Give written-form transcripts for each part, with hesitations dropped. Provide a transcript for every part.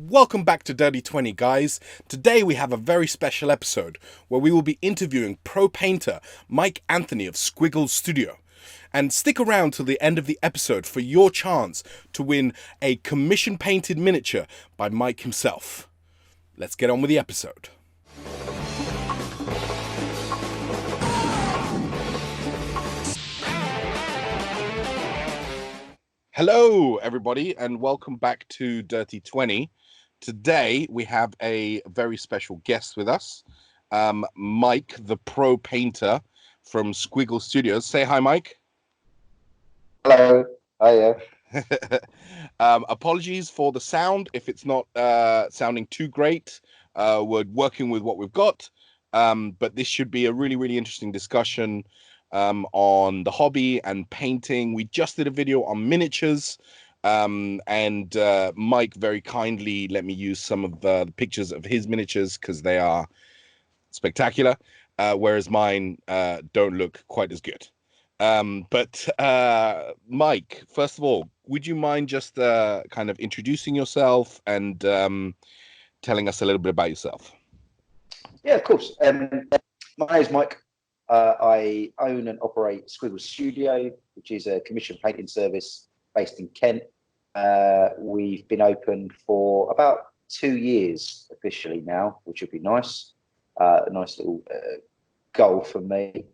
Welcome back to Dirty 20, guys. Today we have a very special episode where we will be interviewing pro painter Mike Anthony of Squiggle Studio. And stick around till the end of the episode for your chance to win a commission painted miniature by Mike himself. Let's get on with the episode. Hello, everybody, and welcome back to Dirty 20. Today, we have a very special guest with us, Mike, the pro painter from Squiggle Studios. Say hi, Mike. Hello. Hiya. Apologies for the sound if it's not sounding too great. We're working with what we've got, but this should be a really, really interesting discussion on the hobby and painting. We just did a video on miniatures, and Mike very kindly let me use some of the pictures of his miniatures because they are spectacular, whereas mine don't look quite as good. But Mike, first of all, would you mind just kind of introducing yourself and telling us a little bit about yourself? Yeah, of course. My name is Mike. I own and operate Squiggle Studio, which is a commission painting service based in Kent. We've been open for about 2 years officially now, which would be nice. A nice little goal for me.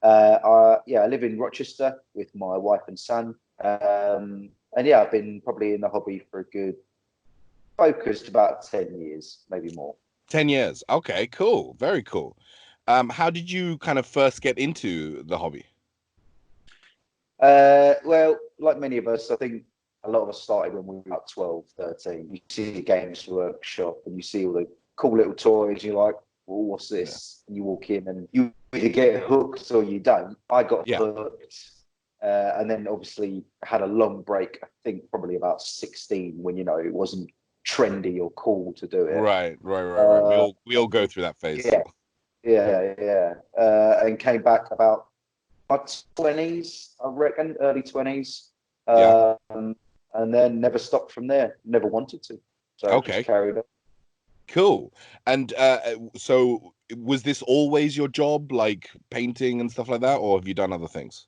I live in Rochester with my wife and son. And yeah, I've been probably in the hobby for a good focused about 10 years, maybe more. 10 years. Okay, cool. Very cool. How did you kind of first get into the hobby? Well, like many of us, I think a lot of us started when we were about 12, 13. You see the Games Workshop and you see all the cool little toys. You're like, well, what's this? And you walk in and you either get hooked or you don't. I got hooked. And then obviously had a long break, I think probably about 16 when, it wasn't trendy or cool to do it. Right. We all go through that phase. Yeah. And came back about my 20s, I reckon, early 20s. And then never stopped from there. Never wanted to. So I just carried on. Cool. And so was this always your job, like painting and stuff like that, or have you done other things?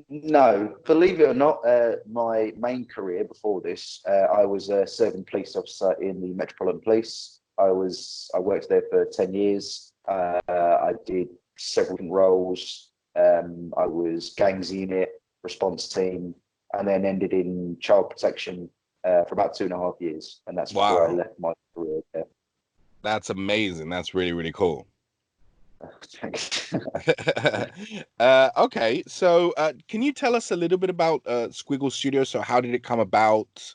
No, believe it or not, my main career before this, I was a serving police officer in the Metropolitan Police. I worked there for 10 years. I did several different roles. I was gangs unit, response team, and then ended in child protection for about 2.5 years. And that's before I left my career there. That's amazing. That's really, really cool. Thanks. Okay, so can you tell us a little bit about Squiggle Studio? So how did it come about?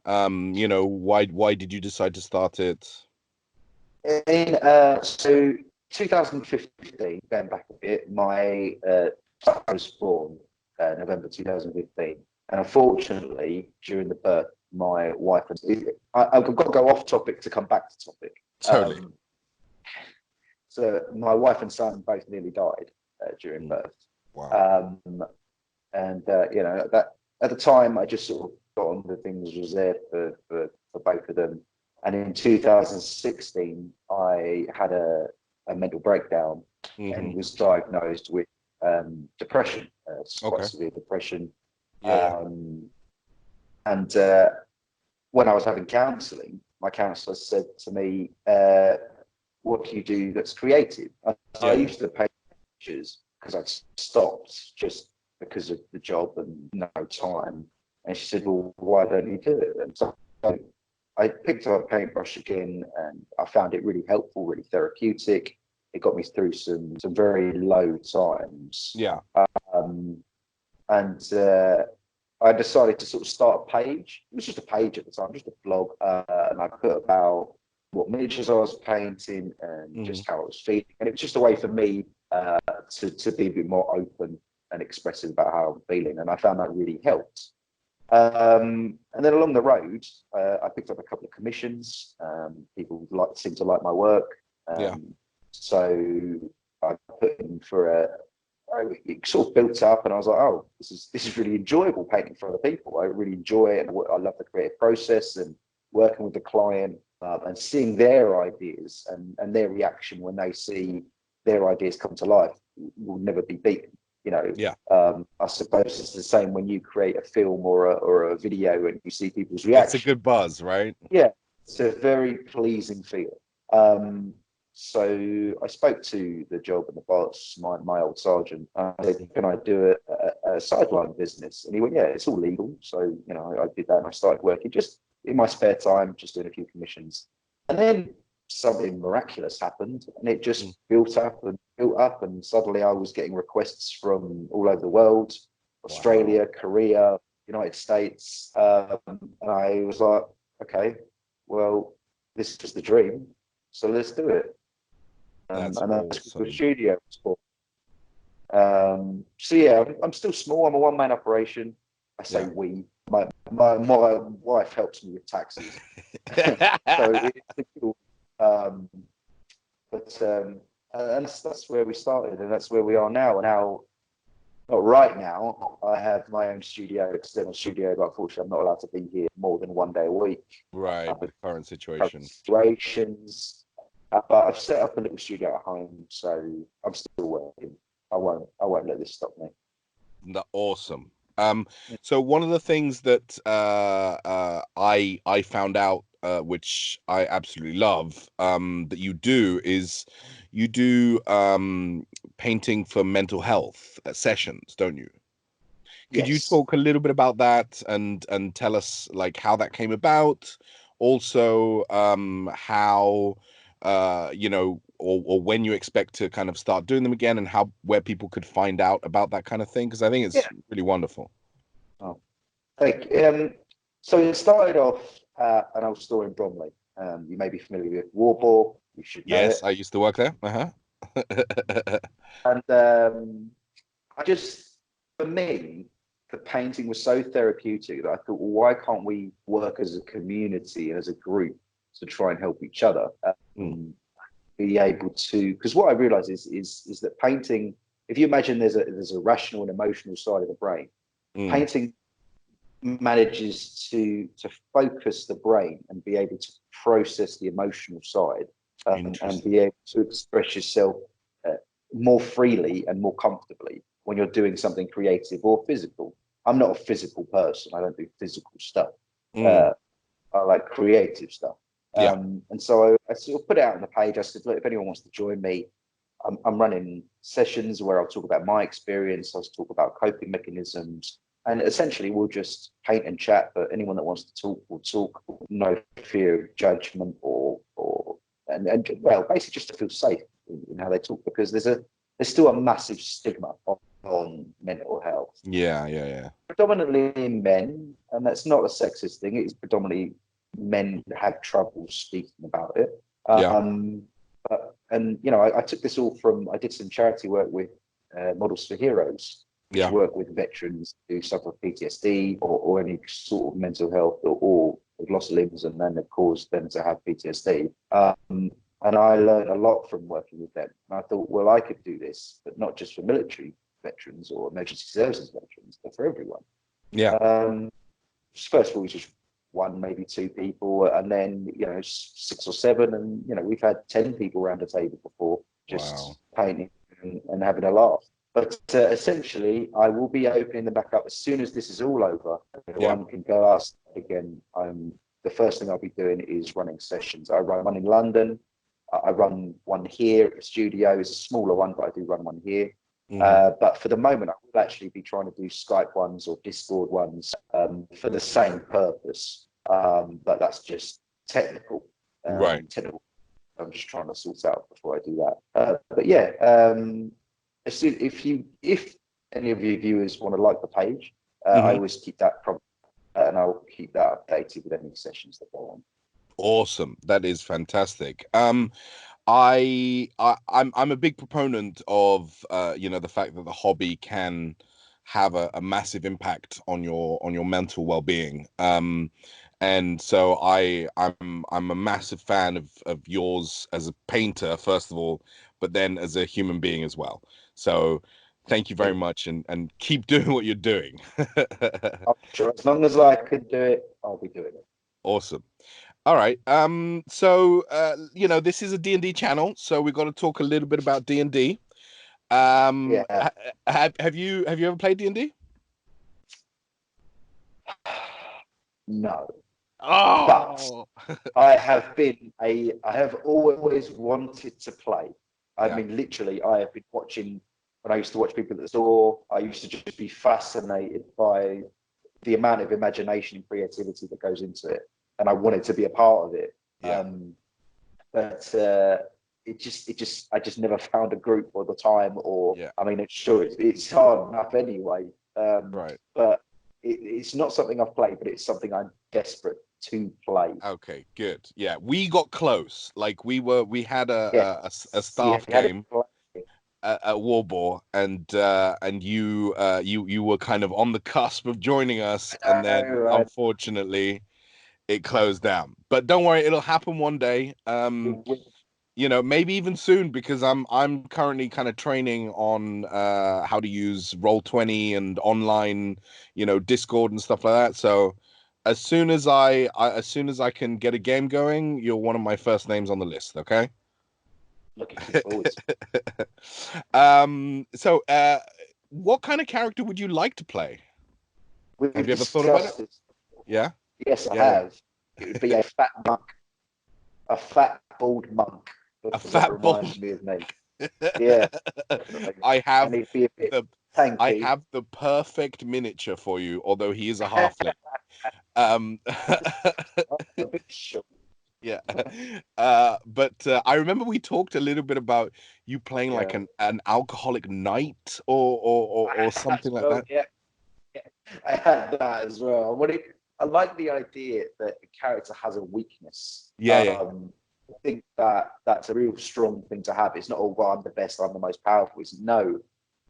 Why did you decide to start it? So 2015, going back a bit, my son was born November 2015, and unfortunately, during the birth, my wife and I've got to go off topic to come back to topic. Totally. So my wife and son both nearly died during birth. Wow. And that at the time, I just sort of got on with things was there for both of them. And in 2016, I had a mental breakdown and was diagnosed with depression, quite severe depression. And when I was having counselling, my counsellor said to me, what can you do that's creative? I used to paint pictures because I'd stopped just because of the job and no time. And she said, well, why don't you do it? And so I picked up a paintbrush again and I found it really helpful, really therapeutic. It got me through some very low times. I decided to sort of start a page. It was just a page at the time, just a blog. And I put about what miniatures I was painting and just how I was feeling. And it was just a way for me to be a bit more open and expressive about how I'm feeling. And I found that really helped. And then along the road, I picked up a couple of commissions. People seemed to like my work. So I put in for it sort of built up, and I was like, oh, this is really enjoyable painting for other people. I really enjoy it, and I love the creative process. And working with the client and seeing their ideas and their reaction when they see their ideas come to life will never be beaten. You know, Yeah. I suppose it's the same when you create a film or a video and you see people's It's a reaction. good buzz, right? Yeah, it's a very pleasing feel. So I spoke to the job and the boss, my old sergeant. I said, "Can I do a sideline business?" And he went, "Yeah, it's all legal." So you know, I did that and I started working just in my spare time, just doing a few commissions. And then something miraculous happened, and it just built up and built up, and suddenly I was getting requests from all over the world, Australia, Korea, United States, and I was like, okay, well, this is the dream, so let's do it. That's And that's awesome. the studio was born. So yeah, I'm still small. I'm a one-man operation. I say we. My wife helps me with taxes, so it's cool. And that's where we started, and that's where we are now. And now, not right now, I have my own studio, external studio, but unfortunately, I'm not allowed to be here more than 1 day a week. Right, the current situation. Situations, but I've set up a little studio at home, so I'm still working. I won't let this stop me. Awesome. So one of the things that I found out, which I absolutely love, that you do is you do painting for mental health sessions, don't you? Could you Yes. talk a little bit about that and tell us like how that came about? Also, how you know, or when you expect to kind of start doing them again, and how where people could find out about that kind of thing, because I think it's Yeah. really wonderful. Oh, thank you. So it started off at an old store in Bromley. You may be familiar with Warburg. You should know Yes, it. I used to work there. Uh-huh. And I just, for me, the painting was so therapeutic that I thought, well, why can't we work as a community and as a group to try and help each other? Mm, Be able to, because what I realize is that painting, if you imagine there's a rational and emotional side of the brain, mm, painting manages to focus the brain and be able to process the emotional side, and interesting. be able to express yourself uh, more freely and more comfortably when you're doing something creative or physical. I'm not a physical person. I don't do physical stuff. Mm, Uh, I like creative stuff. yeah, And so I sort of put it out on the page. I said, look, if anyone wants to join me, I'm running sessions where I'll talk about my experience. I'll talk about coping mechanisms, and essentially we'll just paint and chat. But anyone that wants to talk will talk. No fear of judgment and well, basically just to feel safe in how they talk, because there's still a massive stigma on mental health, yeah. predominantly in men, and that's not a sexist thing. It is predominantly men that have trouble speaking about it. Yeah. And you know, I took this all from, I did some charity work with Models for Heroes, which Yeah. work with veterans who suffer PTSD or any sort of mental health or lost limbs, and then have caused them to have PTSD. And I learned a lot from working with them. And I thought, well, I could do this, but not just for military veterans or emergency services veterans, but for everyone. Yeah. First of all, just one, maybe two people, and then, you know, 6 or 7, and you know, we've had 10 people around the table before, Wow. just painting and having a laugh. But essentially, I will be opening them back up as soon as this is all over. Yeah. Everyone can go outside again. The first thing I'll be doing is running sessions. I run one in London. I run one here at the studio. It's a smaller one, but I do run one here. But for the moment, I will actually be trying to do Skype ones or Discord ones for the same purpose. But that's just technical. Right. Technical. I'm just trying to sort out before I do that. But yeah, if any of your viewers want to like the page, I always keep that prompt, and I'll keep that updated with any sessions that go on. Awesome. That is fantastic. I'm a big proponent of you know, the fact that the hobby can have a massive impact on your mental well-being. And so I'm a massive fan of yours as a painter, first of all, but then as a human being as well. So thank you very much, and keep doing what you're doing. I'm sure as long as I can do it, I'll be doing it. Awesome. All right. So this is a D&D channel, so we've got to talk a little bit about D&D. Yeah. Have you ever played D&D? No, but Oh, I have always wanted to play. I yeah, mean, literally, I have been watching when I used to watch people at the store. I used to just be fascinated by the amount of imagination and creativity that goes into it, and I wanted to be a part of it. yeah, But I just never found a group or the time, or yeah. I mean, it's hard enough anyway. Right. But it's not something I've played, but it's something I'm desperate to play. Okay, good. Yeah, we got close. Like we had a Yes, you staff had to game play. at Warboar, and you were kind of on the cusp of joining us, and then I unfortunately it closed down. But don't worry, it'll happen one day. know. Maybe even soon, because I'm currently kind of training on how to use Roll20 and online, Discord and stuff like that. So as soon as I can get a game going, you're one of my first names on the list. Okay. Looking forward to it. So what kind of character would you like to play? Have We've you ever thought about it? discussed this. Yeah. Yes, I Yeah. have. It would be a fat monk, a fat bald monk, A because that fat bald. reminds me of me. Yeah, definitely. I And have he'd be a bit the I tanky. have the perfect miniature for you, although he is a halfling. Um, A bit short. yeah. But I remember we talked a little bit about you playing like Yeah. an alcoholic knight or something like Well, that. yeah, yeah, I had that as well. I like the idea that the character has a weakness. Yeah, yeah, I think that that's a real strong thing to have. It's not, oh, well, I'm the best, I'm the most powerful. It's no,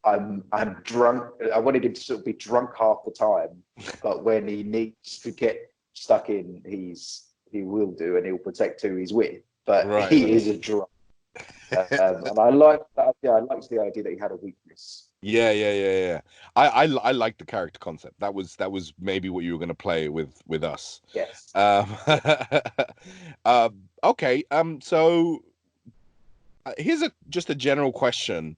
I'm drunk. I wanted him to sort of be drunk half the time, but when he needs to get stuck in, he will do, and he'll protect who he's with. But right. he is a drunk, and I like that. Yeah, I liked the idea that he had a weakness. Yeah, yeah, yeah, yeah. I like the character concept. That was maybe what you were gonna play with us. Yes. Um, Yeah. okay. So here's just a general question.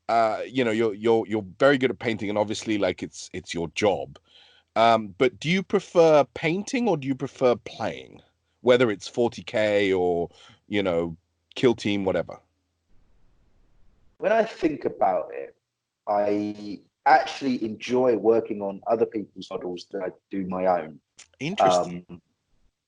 You're very good at painting, and obviously, like it's your job. But do you prefer painting or do you prefer playing? Whether it's 40K or, kill team, whatever. When I think about it, I actually enjoy working on other people's models that I do my own. Interesting. Um,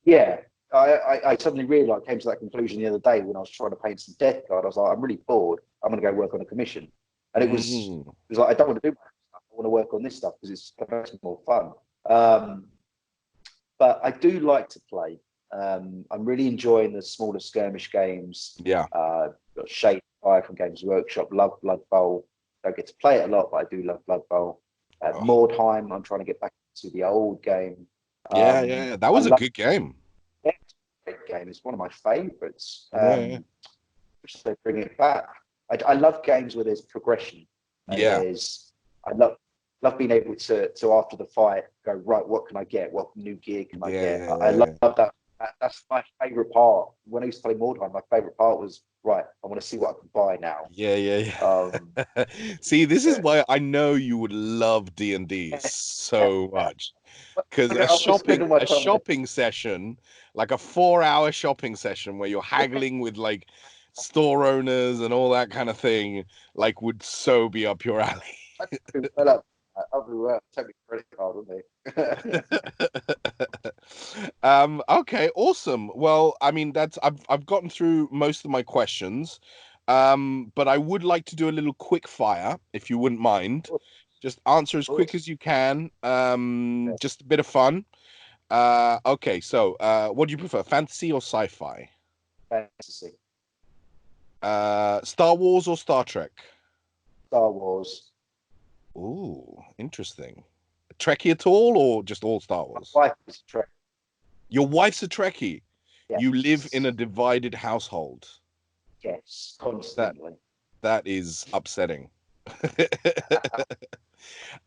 yeah, I suddenly realized, came to that conclusion the other day when I was trying to paint some Death Guard. I was like, I'm really bored. I'm going to go work on a commission. And Mm, it was like, I don't want to do my stuff. I want to work on this stuff because it's much more fun. Um, but I do like to play. I'm really enjoying the smaller skirmish games. yeah. Got Shade Fire from Games Workshop. Love Blood Bowl. Don't get to play it a lot, but I do love Blood Bowl. Oh, Mordheim. I'm trying to get back to the old game. yeah, yeah, yeah. That I was a love good game. it. Great game. It's one of my favourites. Yeah, Which they bring it back. I love games where there's progression and yeah, I love being able to after the fight go, right, what can I get? What new gear can I yeah, get? yeah, I yeah, love yeah. that. That's my favourite part. When I used to play Mordheim, my favourite part was, right, I want to see what I can buy now. Yeah, yeah, Um, yeah. See, this is yeah. why I know you would love D&D so much. Because a I'll spend shopping all my a time on it. shopping session, like a 4-hour shopping session where you're haggling with like store owners and all that kind of thing, like would so be up your alley. I'd do well up. I'll do well. Take me credit card, wouldn't they? Okay, awesome. Well, I mean that's I've gotten through most of my questions. But I would like to do a little quick fire, if you wouldn't mind. Just answer as quick as you can. Yeah. Just a bit of fun. Okay, so what do you prefer, fantasy or sci-fi? Fantasy. Star Wars or Star Trek? Star Wars. Ooh, interesting. Trekkie at all, or just all Star My Wars? wife is a Trek. Your wife's a Trekkie. You live in Yes. a divided household. Yes. That Constantly. that is upsetting. You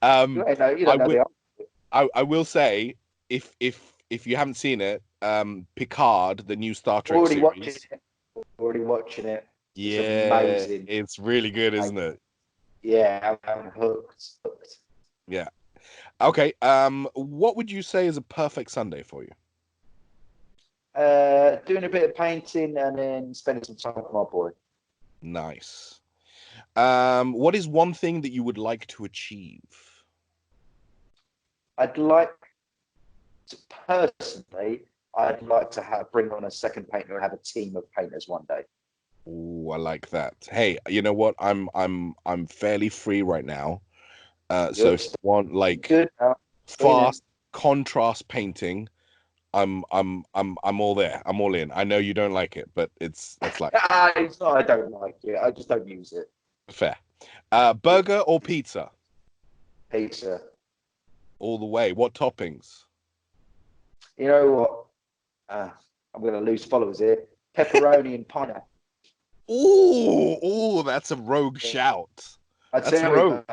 um, don't know. You I don't know will. the answer. I will say, if you haven't seen it, Picard, the new Star Trek Already watching series. it. Already watching it. It's Yeah, amazing. it's really good, isn't it? Yeah, I'm hooked. Hooked. Yeah. Okay. What would you say is a perfect Sunday for you? Doing a bit of painting and then spending some time with my boy. Nice. What is one thing that you would like to achieve? I'd like to, personally, I'd like to bring on a second painter and have a team of painters one day. Oh, I like that. Hey, you know what? I'm fairly free right now. So You're if you want like good. fast contrast painting, I'm all there. I'm all in. I know you don't like it, but it's like It's not, I don't like it. I just don't use it. fair. Burger or pizza? Pizza. All the way. What toppings? You know what? I'm going to lose followers here. Pepperoni and pineapple. Ooh, that's a rogue shout. I That's tell rogue.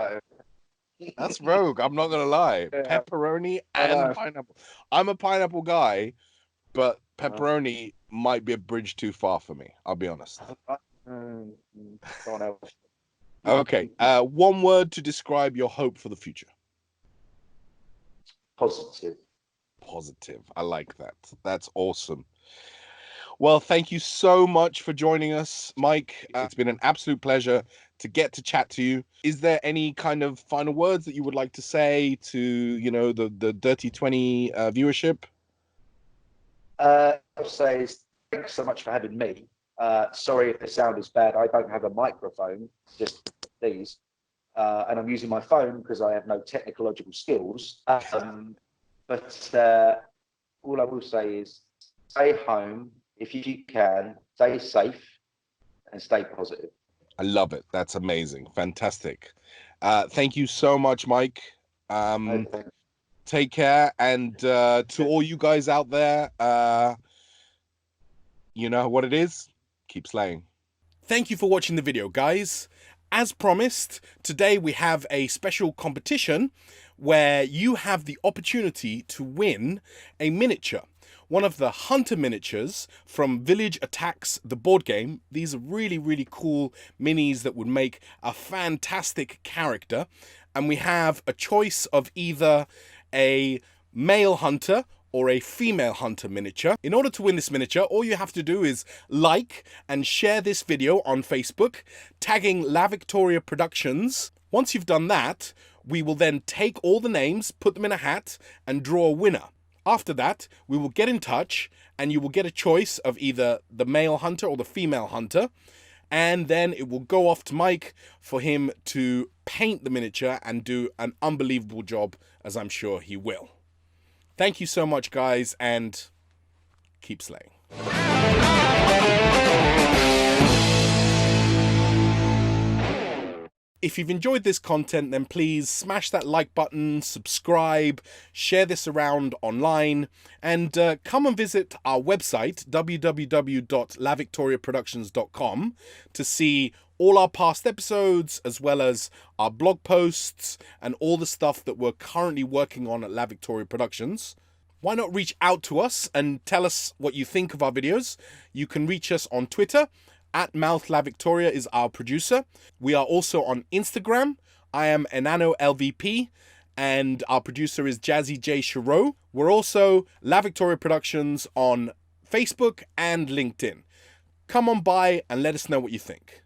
you. That's rogue. I'm not gonna lie. Yeah, Pepperoni I and know. pineapple. I'm a pineapple guy, but Uh, pepperoni might be a bridge too far for me. I'll be honest. Someone else. Okay. One word to describe your hope for the future. Positive. Positive. I like that. That's awesome. Well, thank you so much for joining us, Mike. It's been an absolute pleasure to get to chat to you. Is there any kind of final words that you would like to say to, the Dirty 20 viewership? I'll say thanks so much for having me. Sorry if the sound is bad. I don't have a microphone, just these. And I'm using my phone because I have no technological skills. But all I will say is stay home if you can, stay safe and stay positive. I love it. That's amazing. Fantastic. Thank you so much, Mike. Okay. Take care. And to all you guys out there, you know what it is. Keep slaying. Thank you for watching the video, guys. As promised, today we have a special competition where you have the opportunity to win a miniature. One of the Hunter miniatures from Village Attacks, the board game. These are really, really cool minis that would make a fantastic character. And we have a choice of either a male hunter or a female hunter miniature. In order to win this miniature, all you have to do is like and share this video on Facebook, tagging La Victoria Productions. Once you've done that, we will then take all the names, put them in a hat, and draw a winner. After that, we will get in touch, and you will get a choice of either the male hunter or the female hunter, and then it will go off to Mike for him to paint the miniature and do an unbelievable job, as I'm sure he will. Thank you so much, guys, and keep slaying. If you've enjoyed this content, then please smash that like button, subscribe, share this around online, and come and visit our website, www.lavictoriaproductions.com, to see all our past episodes, as well as our blog posts and all the stuff that we're currently working on at La Victoria Productions. Why not reach out to us and tell us what you think of our videos? You can reach us on Twitter. @MouthLaVictoria is our producer. We are also on Instagram. I am EnanoLVP, and our producer is Jazzy J. Cherot. We're also La Victoria Productions on Facebook and LinkedIn. Come on by and let us know what you think.